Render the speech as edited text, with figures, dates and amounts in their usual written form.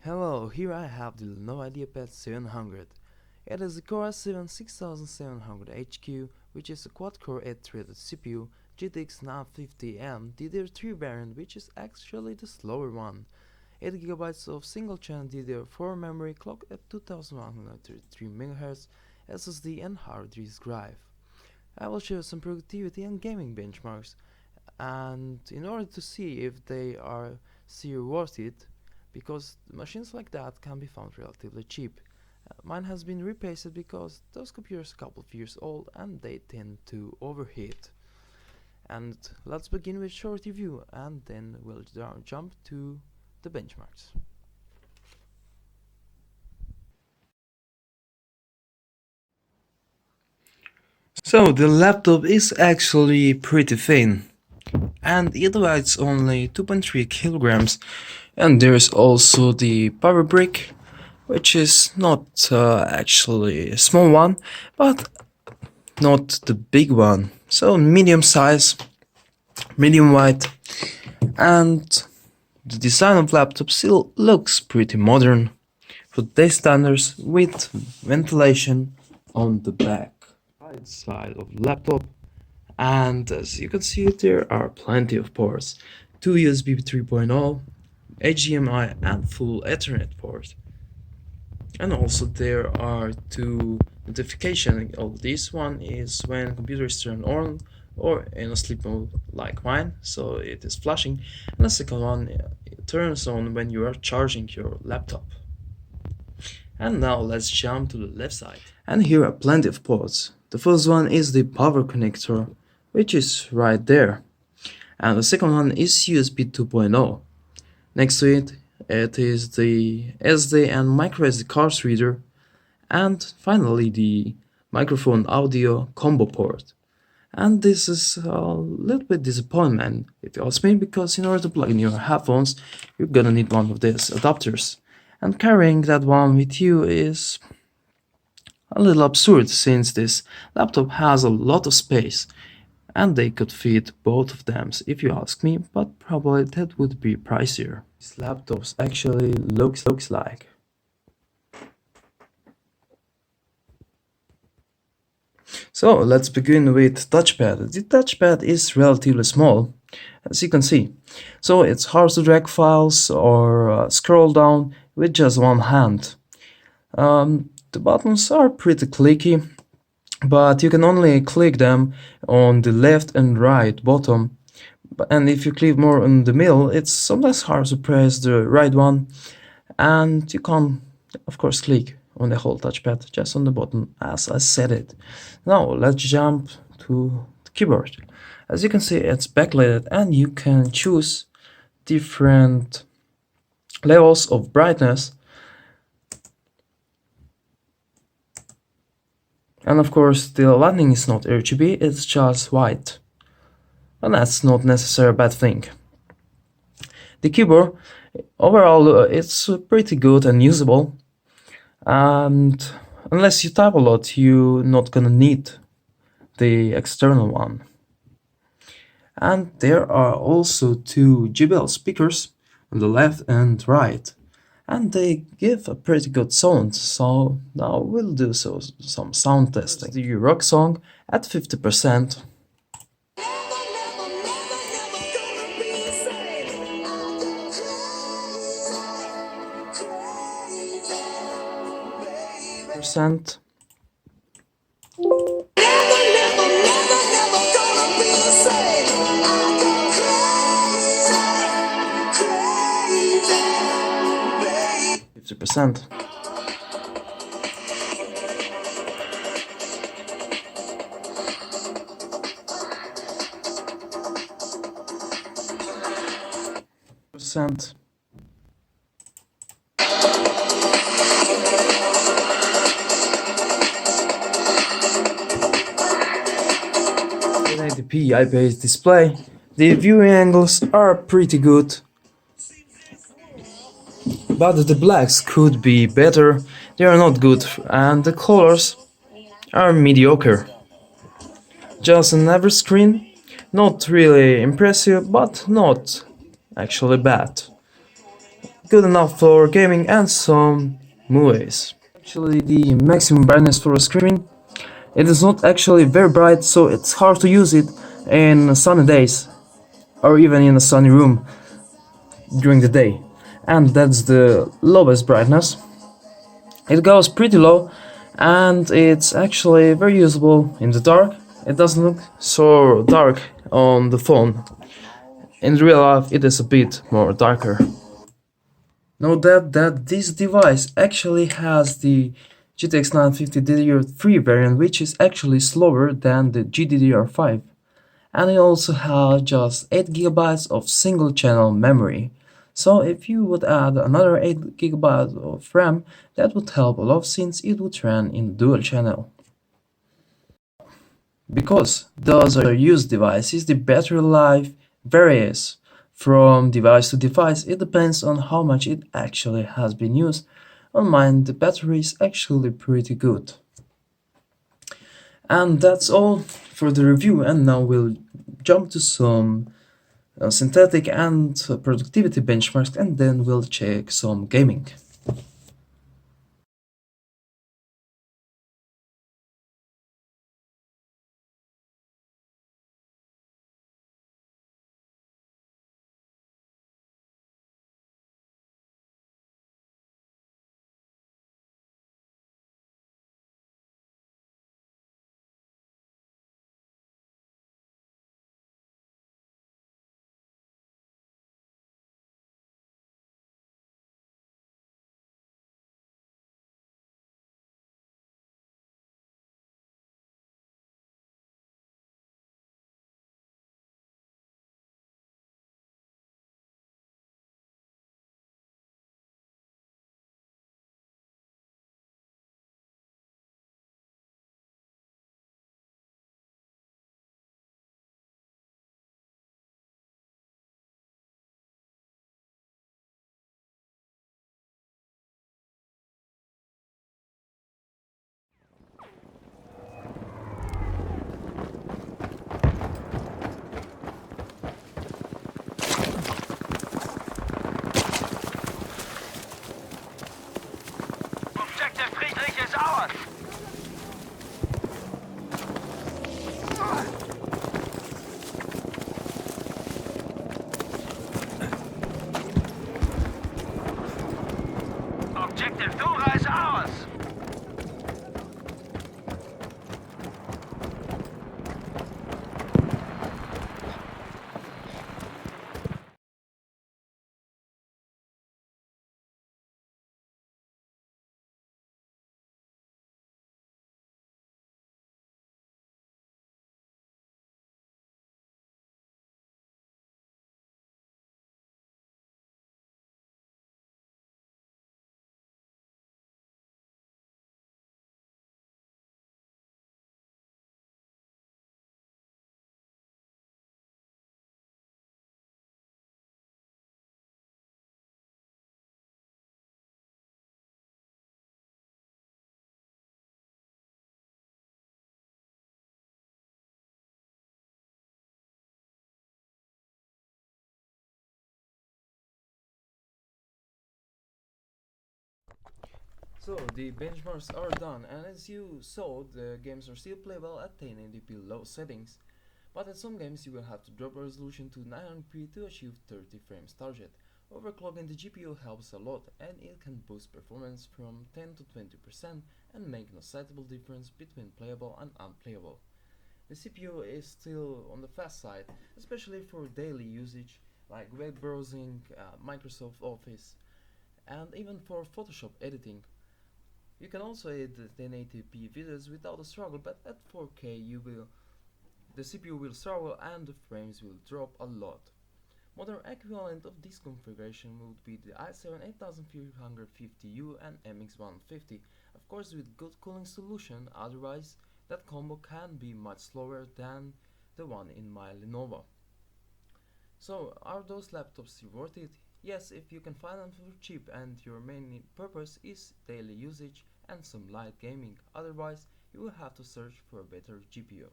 Hello, here I have the Lenovo Ideapad700. It is a Core i7 6700 HQ, which is a quad-core 8-threaded CPU, GTX950M DDR3 variant, which is actually the slower one. 8GB of single-channel DDR4 memory clocked at 2133 MHz, SSD and hard disk drive. I will show some productivity and gaming benchmarks, and in order to see if they are worth it, because machines like that can be found relatively cheap. Mine has been replaced because those computers are a couple of years old and they tend to overheat. And let's begin with short review and then we'll jump to the benchmarks. So the laptop is actually pretty thin, and it weighs only 2.3 kilograms, and there's also the power brick, which is not actually a small one, but not the big one, so medium size, medium weight, and the design of laptop still looks pretty modern for today's standards, with ventilation on the back right side of the laptop. And as you can see, there are plenty of ports: 2 USB 3.0, HDMI and full Ethernet port. And also there are two notifications. This one is when computer is turned on or in a sleep mode like mine, so it is flashing. And the second one it turns on when you are charging your laptop. And now let's jump to the left side. And here are plenty of ports. The first one is the power connector, which is right there. And the second one is USB 2.0. Next to it, it is the SD and microSD card reader. And finally the microphone audio combo port. And this is a little bit disappointment if you ask me, because in order to plug in your headphones, you're gonna need one of these adapters. And carrying that one with you is a little absurd, since this laptop has a lot of space and they could fit both of them if you ask me, but probably that would be pricier. This laptop actually looks like. So let's begin with touchpad. The touchpad is relatively small, as you can see, so it's hard to drag files or scroll down with just one hand. The buttons are pretty clicky, but you can only click them on the left and right bottom, and if you click more on the middle, it's sometimes hard to press the right one, and you can't of course click on the whole touchpad, just on the button as I said it. Now let's jump to the keyboard. As you can see, it's backlit and you can choose different levels of brightness. And of course the lighting is not RGB, it's just white. And that's not necessarily a bad thing. The keyboard, overall, it's pretty good and usable. And unless you type a lot, you're not gonna need the external one. And there are also two JBL speakers on the left and right, and they give a pretty good sound, so now we'll do some sound testing. The rock song at 50%. Percent. %. Percent. The IPS display. The viewing angles are pretty good, but the blacks could be better. They are not good, and the colors are mediocre. Just an average screen, not really impressive, but not actually bad. good enough for gaming and some movies. Actually, the maximum brightness for a screen, it is not actually very bright, so it's hard to use it in sunny days or even in a sunny room during the day. And that's the lowest brightness. It goes pretty low and it's actually very usable in the dark. It doesn't look so dark on the phone. In real life it is a bit more darker. Note that this device actually has the GTX 950 DDR3 variant, which is actually slower than the GDDR5. And it also has just 8 GB of single channel memory. So if you would add another 8 GB of RAM, that would help a lot since it would run in dual channel. Because those are used devices, the battery life varies from device to device. It depends on how much it actually has been used. On mine, the battery is actually pretty good. And that's all for the review, and now we'll jump to some synthetic and productivity benchmarks, and then we'll check some gaming. Objective Friedrich is ours! Objective Dora is ours! So the benchmarks are done, and as you saw, the games are still playable at 1080p low settings, but in some games you will have to drop the resolution to 900p to achieve 30 frames target. Overclocking the GPU helps a lot, and it can boost performance from 10 to 20% and make no sizeable difference between playable and unplayable. The CPU is still on the fast side, especially for daily usage like web browsing, Microsoft Office, and even for Photoshop editing. You can also edit 1080p videos without a struggle, but at 4K the CPU will struggle and the frames will drop a lot. Modern equivalent of this configuration would be the i7+gtx950m and MX150, of course with good cooling solution, otherwise that combo can be much slower than the one in my Lenovo. So are those laptops worth it? Yes, if you can find them for cheap and your main purpose is daily usage and some light gaming, otherwise you will have to search for a better GPU.